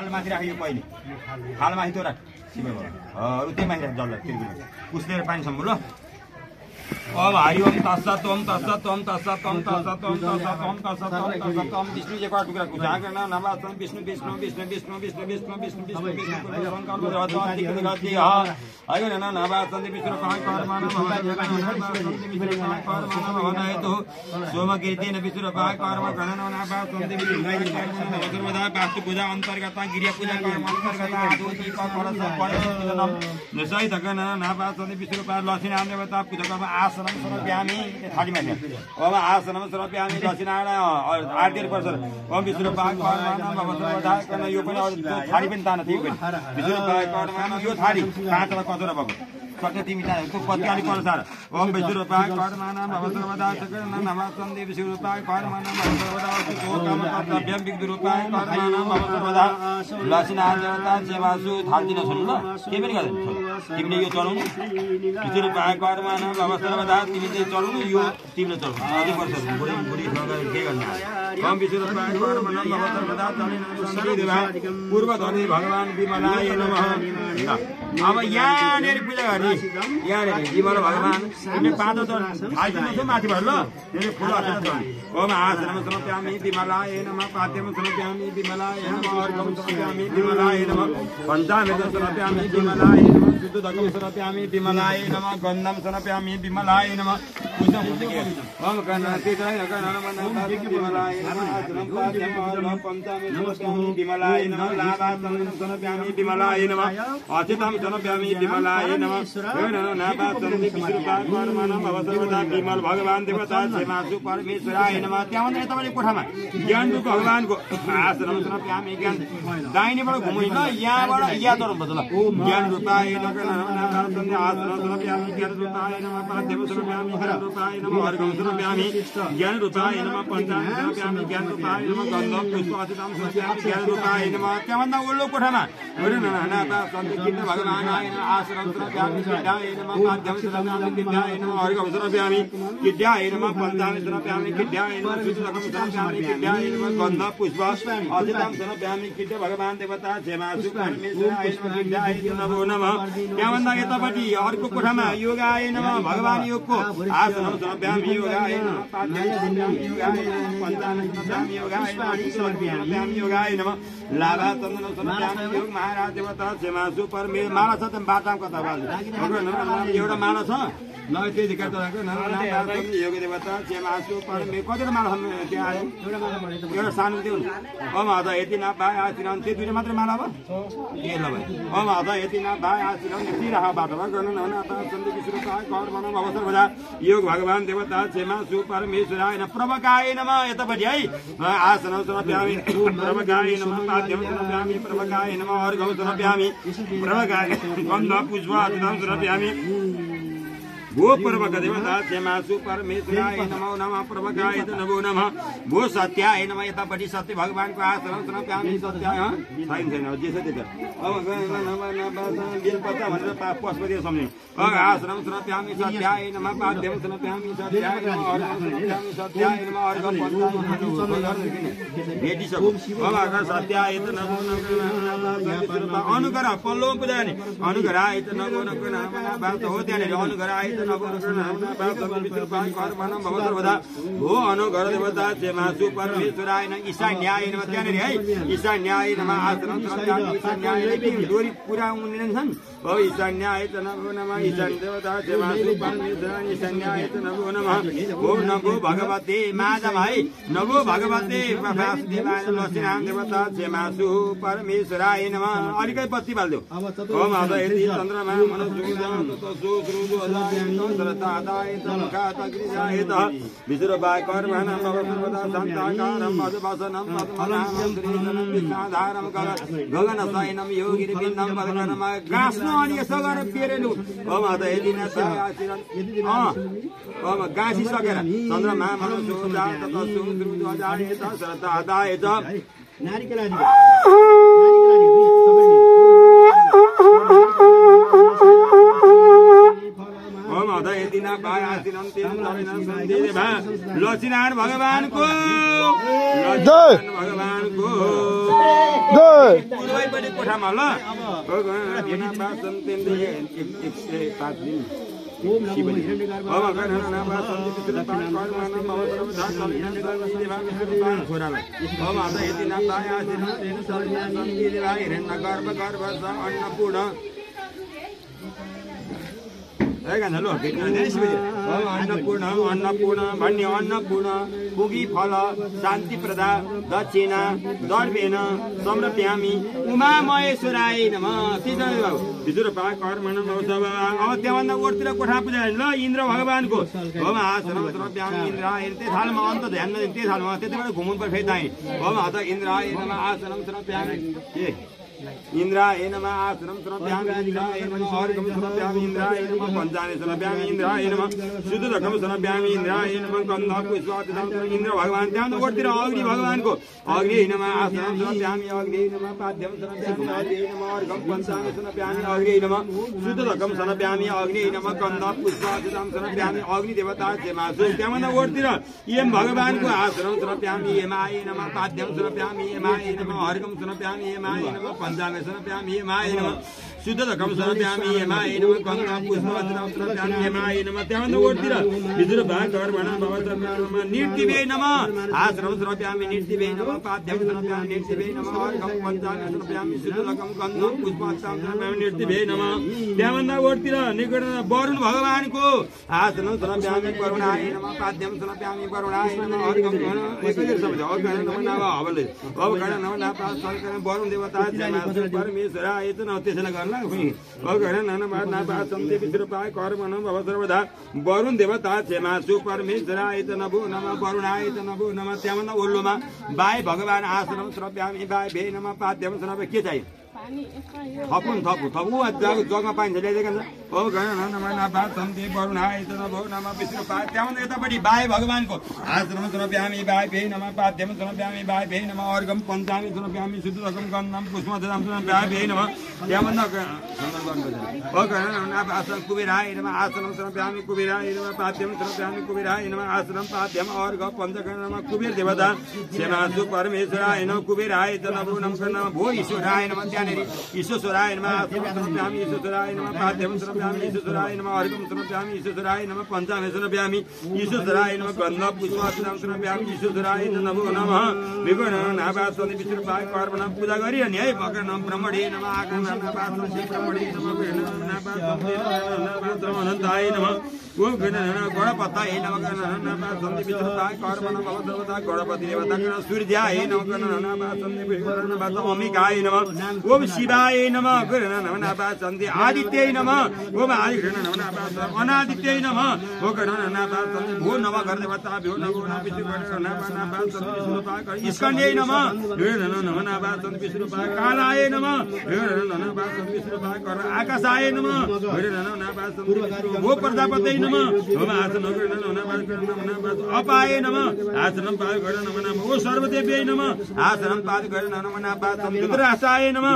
थाल माथि राख्यो पहिले थाल माथि त्यो राख सिमे अरु त्यही माथि राख जल्ला तिर्गु उसले पानी सम्म ल ओम हरि ओम तत्सत् ओम तत्सत् ओम तत्सत् ओम तत्सत् ओम तत्सत् ओम तत्सत् ओम तत्सत् ओम विष्णु एक बार टुक्रा कुचा करना नमः विष्णु विष्णु विष्णु विष्णु विष्णु विष्णु विष्णु विष्णु विष्णु आयो न नमः विष्णु पाय कर्मण भवनायतु सोमकीर्तिन विष्णु पाय कर्म गणन नमः सर्वदा वास्तु पूजा अंतर्गत गिरिया पूजा कर्म अंतर्गत आदि का कलश परिपूजनम निसय दगन नमः विष्णु पाय लक्ष्मी नाम देवता पूजा कर्म आसनम समर्पयामि थाली में ओम आसनम समर्पयामि दक्षिणायन आरती पर्छ ओम विष्णु पाय कर्म भवसर्वदा गर्न यो पनि थाली पनि तान थियो विष्णु पाय कर्म यो थाली काँचमा कचरा भएको सक्ने तिमी त्यो पत्याली अनुसार ओम विष्णु पाय कर्म भवसर्वदा गर्न नमः सन्देव विष्णु पाय कर्म भवसर्वदा काम कर्तव्यम विष्णु पाय कर्म भवसर्वदा लक्ष्मीनारायण देवता सेवासु थाल दिन सुन्नु ल के पनि गर्दैन तिमीले यो चलाउनु विष्णु पाय कर्म भवसर्वदा तिमीले चलाउनु यो तिमीले चलाउनु अझै वर्ष बुढी बुढी के गर्ने ओम विष्णु पाय कर्म भवसर्वदा चलिन पूर्व धर्मी भगवान विमलाय नमः अब यहाँनिर पूजा गर्ने यहाँनिर विमल भगवान तिमीले पाँचवटा थाल्दिनुहोस् माथि भएर ल त्यसले फुल हालेर चल्ने ओम आसनम समर्पयामि विमलाय नमः पाद्यम समर्पयामि विमलाय नमः अर्घम समर्पयामि विमलाय नमः पञ्चामृतं समर्पयामि विमलाय नमः शुद्धदकं समर्पयामि विमलाय नमः गन्धं समर्पयामि विमलाय नमः ओम गणनातीताय गणनमनाय विमलाय नमः आसनं पाद्यम अर्घम पञ्चामृतं समर्पयामि विमलाय नमः लाभासनं समर्पयामि विमलाय नमः अचितं समर्पयामि विमलाय नमः विमल भगवान देवता सेवासु परमेश्वराय नमः त्यहाँ भन्दा यतापट्टि कोठामा ज्ञान रूप भगवानको आसनम समर्पयामि ज्ञान दाहिनेबाट घुम्नु ल यहाँबाट या तर्फबाट ल ज्ञान रूपाय नमः आसनम समर्पयामि ज्ञान रूपाय नमः पाद्यम समर्पयामि ज्ञान रूपाय नमः अर्घम समर्पयामि ज्ञान रूपाय नमः पञ्चामृतं समर्पयामि ज्ञान रूपाय नमः गन्धम पुष्प अचितं समर्पयामि ज्ञान रूपाय नमः त्यहाँ भन्दा ओल्लो कोठामा भगवानाय आसनम समर्पयामि विद्याय नमः पाद्यम समर्पयामि विद्याय नमः अर्घम समर्पयामि विद्याय नमः पञ्चामृतं समर्पयामि विद्याय नमः शुद्धदकं समर्पयामि विद्याय नमः गन्ध पुष्प अचितं समर्पयामि विद्या भगवान देवता सेवासु परमेश्वराय नमः विद्याय नमो नमः त्यहाँ भन्दा यतापट्टि अर्को कोठामा योगाय नमः भगवान योगको आसनम समर्पयामि योगाय नमः पाद्यम समर्पयामि योगाय नमः पञ्चामृतं समर्पयामि योगाय नमः समर्पयामि योगाय नमः लाभा चन्दन समर्पयामि योग महाराज देवता सेवासु परमेश्वर माला छ त बाटाम कता बाल एउटा माला छ ल त्यही कार्ड योग देवता सेवासु परमेश्वर कतिवटा माला त्यहाँ आयो एउटा सानो त्यो ओम हद यति न भाइ आशीर्वाद त्यो दुईटा मात्रै माला भयो ए ल भाइ ओम हद यति न भाइ आशीर्वाद यति राख बाटोमा गर्न नहुन सन्देश विष्णु पाय कर्म अवसर बजा योग भगवान देवता सेवासु परमेश्वराय नमः प्रभकाय नमः यतापट्टि है आसनम समर्पयामि प्रभकाय नमः पाद्यम समर्पयामि प्रभकाय नमः अर्घम समर्पयामि प्रभकाय गन्ध पुष्प अचितं समर्पयामि भो प्रभक देवता सेवासु परमेश्वराय नमो नमः प्रभकाय नमो नमः भो सत्याय नमः यतापट्टि सत्य भगवानको आसनम समर्पयामि सत्याय छैन छैन जे छ त्यही अब बेलपत्ता भनेर पशुपति सम्झिनु आसनम समर्पयामि सत्याय नमः पाद्यम समर्पयामि सत्याय नमः अर्घम समर्पयामि सत्याय नमः अर्घम भेटिसक्यो अब अगर सत्याय नमो नमः अनुग्रह पल्लो पूजा गर्ने अनुग्रहाय नमो नमः हो त्यहाँनिर अनुग्रहाय हो अनुग्रह देवता सेवासु परमेश्वराय नमः ईशान्याय नमः त्यहाँनिर है ईशान्याय नमः आसनम समर्पयामि ईशान्याय डोरी पुरा उम्लिन्छन् हो ईशान्याय नमो नमः ईशान देवता सेवासु परमेश्वराय ईशान्याय नमो नमः हो नमो भगवते माधव है नमो भगवते वासुदेवाय लक्ष्मीनारायण देवता सेवासु परमेश्वराय नमः अलिकति बत्ती बाल्दियो ओम हद यति चन्द्रमा विष्णु पाय कर्म शान्ताकारं मधुवसनं विष्णाधारं गगन शयनं योगिर्बिन्दं पदकर्म गाँस्न अनि यसो गरेर पेरेलु ओम हद यति ओम गाँसिसकेर चन्द्रमा मनोजात सुन्द्रुध्वजायत शरदादायत लक्ष्मीनारायण भगवानको पूर्वैपट्टि कोठामा ल अन्नपूर्ण अन्नपूर्ण भन्ने अन्नपूर्ण पुगी फल शान्ति प्रदा दक्षिणा दर्वेन समर्पयामि उमा महेश्वराय नमः। भित्र पाक कर्मण अब त्यहाँभन्दा ओरतिर कोठा पूजा ल इन्द्र भगवानको भम आसनम समर्पयामि इन्द्राय त्यही थालमा अन्त ध्यान नदिनु त्यही थालमा त्यतिबाट घुम्नु पर्छ फेरि दाइ भम हत इन्द्राय नमः आसनम समर्पयामि इन्द्राय नमः आसनम समर्पयामि इन्द्राय नमः अर्घं समर्पयामि इन्द्राय नमः पञ्चानि समर्पयामि इन्द्राय नमः शुद्धरकं समर्पयामि इन्द्राय नमः गन्ध पुष्पादितं इन्द्र भगवान त्यहाँ ओरतिर अग्नि भगवानको अग्नि नमः आसनम समर्पयामि अग्नि नमः पाद्यं समर्पयामि अग्नि नमः अर्घं पञ्चानि समर्पयामि अग्नि नमः शुद्धरकं समर्पयामि अग्नि नमः गन्ध पुष्पादितं समर्पयामि अग्नि देवता सेमासु त्यहाँभन्दा ओरतिर यम भगवानको आसनम समर्पयामि यमाय नमः पाद्यं समर्पयामि यमाय नमः अर्घं समर्पयामि यमाय नमः पञ्चानि समर्पयामि यमाय नमः शुद्धरकं समर्पयामि यमाय नमः गन्धं पुष्पादितं समर्पयामि यमाय नमः त्यहाँभन्दा ओरतिर भित्र भाग कर्मण भवतर्मण निर्तिवे नमः आसनम समर्पयामि निर्तिवे नमः पाद्यं समर्पयामि निर्तिवे नमः अर्घं पञ्चानि समर्पयामि शुद्धरकं गन्धं पुष्पादितं समर्पयामि निर्तिवे नमः त्यहाँभन्दा ओरतिर निकट वरुण भगवानको आसनम समर्पयामि वरुणाय नमः पाद्यं समर्पयामि वरुणाय नमः अर्घं एकैचोटि शब्द अवगण नमः नाम हवले अवगण नमः नाम वरुण देवता परमेश्वराय त न त्यसैले गर्न सर्वदा वरुण देवता क्षमासु परमेश्वराय त नभो नमः वरुणाय त नभो नमः त्यहाँभन्दा ओल्लोमा बाय भगवान आसनम समर्पयामि बाय भे नमः पाद्यम समर्पयामि के चाहियो थपुन थपु थपु जग्गा पाइन्छ ल्याइदिएको छ वरुणाय त नभो नमः विष्णु पाय त्यहाँभन्दा यतापट्टि बाय भगवानको आसनम समर्पयामि बाय भे नमः पाद्यम समर्पयामि बाय भे नमः अर्घं पञ्चानि समर्पयामि शुद्धरकं गन्धं पुष्पदं बाय भे नमः त्यहाँभन्दा आसन कुबेराय नमः आसनम समर्पयामि कुबेराय नमः पाद्यम समर्पयामि कुबेराय नमः आसनम पाद्यम अर्घ पञ्चकर्म नमः कुबेर देवता सेमासु परमेश्वराय नमः कुबेराय त नभो नमः भो ईश्वराय नमः ईश्वराय नमः आसनम समर्पयामि ईश्वराय नमः पाद्यम समर्पयामि ईश्वराय नमः अर्घं समर्पयामि ईश्वराय नमः पञ्चानि समर्पयामि ईश्वराय नमः गन्ध पुष्पादितं समर्पयामि ईश्वराय नमो नमः विगण नाभासन्ति विष्णुपाय कर्मण पूजा गरिरहने है भगवान ब्रह्मणे नमः आगम नाभासन्ति ब्रह्मणे नमः नाभासन्ति नमः ओम गणपताय नमः नाभासन्ति विष्णुपाय कर्मण भवदेवता गणपति देवता सूर्याय नमः नाभासन्ति विष्णुपाय अम्बिकाय नमः ओम शिवाय नमः नाभासन्ति आदित्याय नमः ओम आदित्य नमः नाभासन्ति अनादित्याय नमः ओ गणनाभासन्ति भो नमः गर्देवता भो नमः नाभासन्ति विष्णुपाय स्कन्धे नमः नमः नाभासन्ति विष्णुपाय कालाय नमः नाभासन्ति विष्णुपाय आकाशाय नमः नाभासन्ति भो प्रजापतये नमः ओम आसन अपाय नमः आसनं पाय गण नमः नमः ओ सर्वदेव्यै नमः आसनं पाय गण नमः नाभासन्ति रुद्रासाय नमः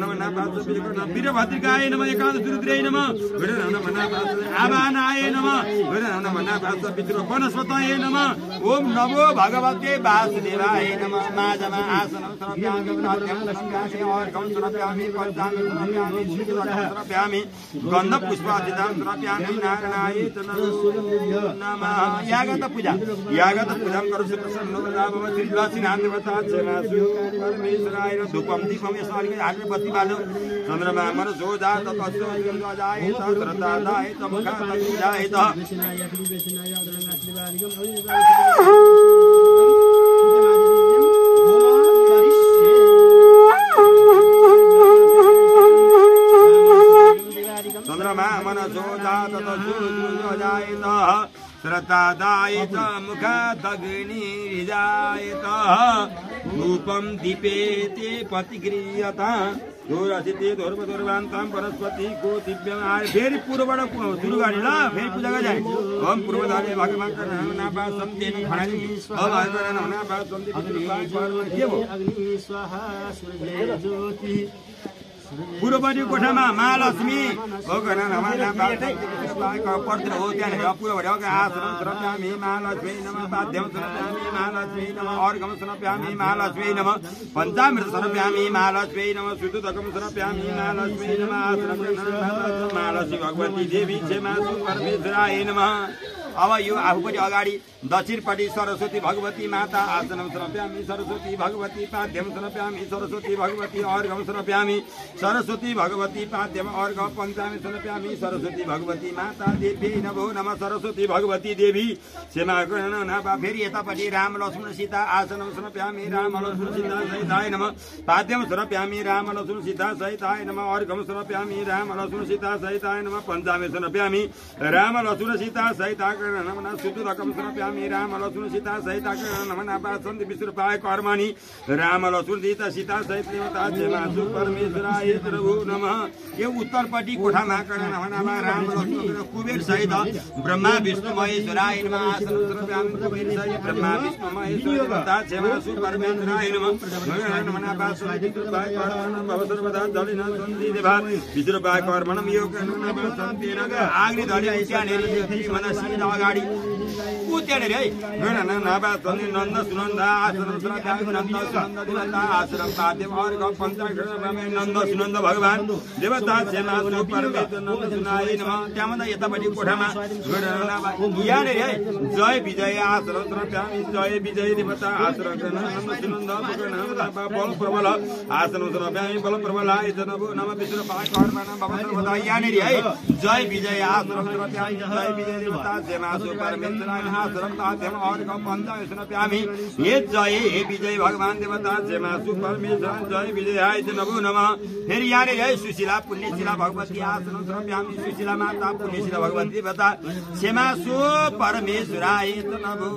नमः नाभासन्ति वीरभद्रिकाय नमः एकादश रुद्रै नमः नमः नाभासन्ति आवाहनाय नमः नमः नाभासन्ति वनस्पतये नमः ओम नमो भगवते वासुदेवाय नमः माधव आसनं समर्पयामि पाद्यं समर्पयामि अर्घं समर्पयामि पञ्चानि समर्पयामि समर्पयामि गन्ध पुष्पादितं समर्पयामि नारायणाय नमः यागत पूजा करोसु प्रसन्नो भव श्री लक्ष्मीनारायण देवता सेवासु परमेश्वराय धूपम दीपम यसरी हातले बत्ती बाल्यो चन्द्रमा मर जोजा ततस्यो जाय तत्रतादाय तमुखा तजाय त चन्द्रमा मन जोजा ततस्यो जाय त श्रतादायित मुखादग्निरिजायत धूपं दीपेते प्रतिक्रियता धोरसिते धोर्वधोर्वान्तां वनस्पतिको दिव्यम फेरि पूर्वबाट सुरु गर्ने ल फेरि पूजा गरे ओम पूर्वधारे भगवान नाभासन्ति खणाली भगवान नाभासन्ति के हो अग्नि स्वाहा सूर्य ज्योति पूर्वपट्टि कोठामा महालक्ष्मी भगवान नमः पर्तिर हो त्यहाँनिर पूर्वपट्टि आश्रम समर्पयामि महालक्ष्मी नमः पाद्यम समर्पयामि महालक्ष्मी नमः अर्घम समर्पयामि महालक्ष्मी नमः पञ्चामृत समर्पयामि महालक्ष्मी नमः शुद्धोदकम समर्पयामि महालक्ष्मी नमः आश्रम महालक्ष्मी भगवती देवी क्षेमा परमेश्वराय नमः। अब यो आफूपट्टि अगाडि दक्षिणपट्टि सरस्वती भगवती माता आसनम समर्पयामि सरस्वती भगवती पाद्यम समर्पयामि सरस्वती भगवती अर्घम समर्पयामि सरस्वती भगवती पाद्यम अर्घ पञ्चामृत समर्पयामि सरस्वती भगवती माता देवी नमो नमः सरस्वती भगवती देवी क्षमा नभा। फेरि यतापट्टि राम लक्ष्मण सीता आसनम समर्पयामि राम लक्ष्मण सीता सहिताय नमः पाद्यम समर्पयामि राम लक्ष्मण सीता सहिताय नमः अर्घम समर्पयामि राम लक्ष्मण सीता सहिताय नमः पञ्चामृत समर्पयामि राम लक्ष्मण सीता सहिताय नमः शुद्धोदकम समर्पयामि राम लक्ष्मण सीता सहिता नमः सन्ति विश्वरूपाय कर्मणि राम लक्ष्मण सीता सहित देवता क्षेमासु परमेश्वराय प्रभु नमः। यो उत्तरपट्टि कोठामा नमः राम लक्ष्मण कुबेर सहित ब्रह्मा विष्णु महेश्वराय नमः आसन समर्पयामि कुबेर सहित ब्रह्मा विष्णु महेश्वर देवता क्षेमासु परमेश्वराय नमः नमः सन्ति विश्वरूपाय कर्मणि भव सर्वदा दलिन सन्ति देवा विश्वरूपाय कर्मणि योग नमः सन्ति नग आग्नि दलि त्यानेरि मनसी अगाडि उत्यनेर है गण नभा सन्ति नन्द सुनन्द आश्रम समर्पयामि नन्द सुनन्द देवता आश्रम पाद्यम अर्घ पञ्चामृत नन्द सुनन्द भगवान देवता क्षेमासु परमेश्वर नन्द सुनाय नमः। त्यहाँभन्दा यतापट्टि कोठामा यहाँनिर है जय विजय आश्रम समर्पयामि जय विजय देवता आश्रम नन्द सुनन्द बल प्रबल आश्रम समर्पयामि बल प्रबलाय जनभो नमः विश्वरूपाय कर्मणि भव सर्वदा। यहाँनिर है जय विजय आश्रम समर्पयामि जय विजय देवता क्षेमासु परमेश्वराय आश्रम पाद्यम अर्घ पञ्चामृत समर्पयामि हे जय हे विजय भगवान देवता क्षेमासु परमेश्वर जय विजयाय नमो नमः। फेरि यहाँनिर है सुशीला पुण्यशीला भगवती आश्रम समर्पयामि सुशीला माता पुण्यशीला भगवती देवता क्षेमासु परमेश्वराय नमो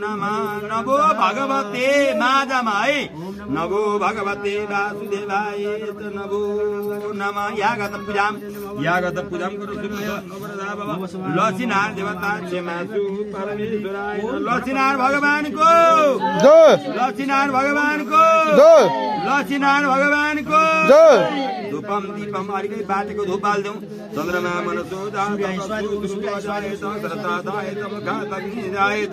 नमः। नमो भगवते माधवाय नमो भगवते वासुदेवाय नमो नमः। यागत पूजां करो लक्ष्मीनारायण देवता क्षेमासु परमेश्वराय लक्ष्मीनारायण भगवान को लक्ष्मीनारायण भगवान को लक्ष्मीनारायण भगवान को धूपम दीपम अर्घै बाटेको धूप हाल्देऊ चन्द्रमा मनसो दाय